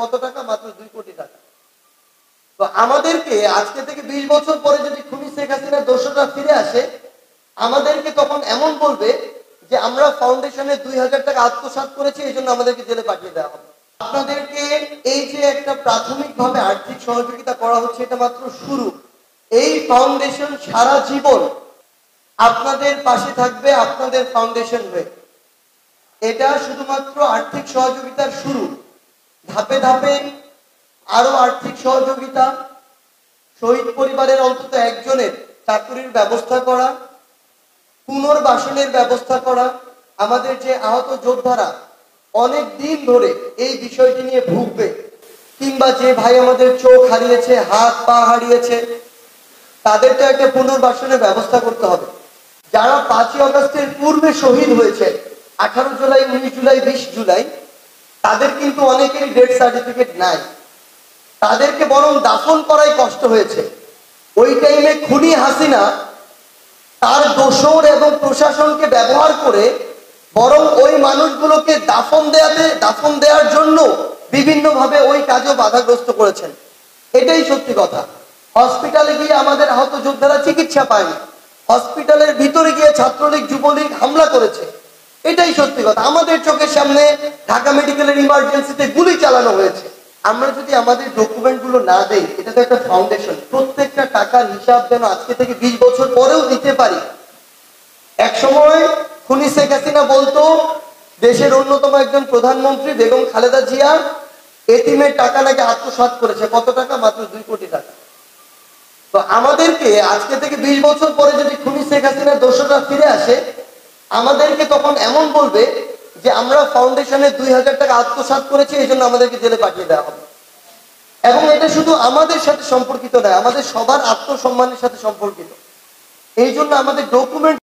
কত টাকা? মাত্র 2 কোটি টাকা। তো আমাদেরকে আজকে থেকে 20 বছর পরে যদি খুনি শেখ হাসিনার দোষরা ফিরে আসে, আমাদেরকে তখন এমন বলবে যে আমরা ফাউন্ডেশনে 2000 টাকা আত্মসাৎ করেছি, এই জন্য আমাদেরকে জেলে পাঠিয়ে দেওয়া হবে। আপনাদেরকে এই যে একটা প্রাথমিকভাবে আর্থিক সহযোগিতা করা হচ্ছে, এটা মাত্র শুরু। এই ফাউন্ডেশন সারা জীবন আপনাদের পাশে থাকবে, আপনাদের ফাউন্ডেশন হয়ে। এটা শুধুমাত্র আর্থিক সহযোগিতার শুরু। ধাপে ধাপে আরো আর্থিক সহযোগিতা, শহীদ পরিবারের অন্তত একজনের চাকরির ব্যবস্থা করা, পুনর্বাসনের ব্যবস্থা করা। আমাদের যে আহত যোদ্ধারা অনেক দিন ধরে এই বিষয়টি নিয়ে ভুগবে, কিংবা যে ভাই আমাদের চোখ হারিয়েছে, হাত পা হারিয়েছে, তাদের তো একটা পুনর্বাসনের ব্যবস্থা করতে হবে। যারা 5ই আগস্টের পূর্বে শহীদ হয়েছে, 18 জুলাই, 19 জুলাই, 20 জুলাই, তাদের কিন্তু অনেকেরই ডেথ সার্টিফিকেট নাই। তাদেরকে বরং দাফন করাই কষ্ট হয়েছে। ওই টাইমে খুনি হাসিনা তার দোসর এবং প্রশাসনকে ব্যবহার করে বরং ওই মানুষগুলোকে দাফন দেওয়ার জন্য বিভিন্নভাবে ওই কাজও বাধাগ্রস্ত করেছেন। এটাই সত্যি কথা। হসপিটালে গিয়ে আমাদের আহত যোদ্ধারা চিকিৎসা পায়নি, হসপিটালের ভিতরে গিয়ে ছাত্রলীগ যুবলীগ হামলা করেছে। এটাই সত্যি কথা। আমাদের চোখের সামনে ঢাকা মেডিকেলের ইমার্জেন্সিতে গুলি চালানো হয়েছে। আমরা যদি আমাদের ডকুমেন্টগুলো না দেই, এটা তো একটা ফাউন্ডেশন, প্রত্যেকটা টাকার হিসাব যেন আজকে থেকে 20 বছর পরেও দিতে পারি। এক সময় খুনি শেখ হাসিনা বলতো দেশের অন্যতম একজন প্রধানমন্ত্রী বেগম খালেদা জিয়া এতিমের টাকা নাকি আত্মসাৎ করেছে। কত টাকা? মাত্র 2 কোটি টাকা। তো আমাদেরকে আজকে থেকে 20 বছর পরে যদি খুনি শেখ হাসিনার দোষরা ফিরে আসে, আমাদেরকে তখন এমন বলবে যে আমরা ফাউন্ডেশনে 2000 টাকা আত্মসাৎ করেছি, এই জন্য আমাদেরকে জেলে পাঠিয়ে দেওয়া হবে। এবং এটা শুধু আমাদের সাথে সম্পর্কিত নয়, আমাদের সবার আত্মসম্মানের সাথে সম্পর্কিত। এই জন্য আমাদের ডকুমেন্ট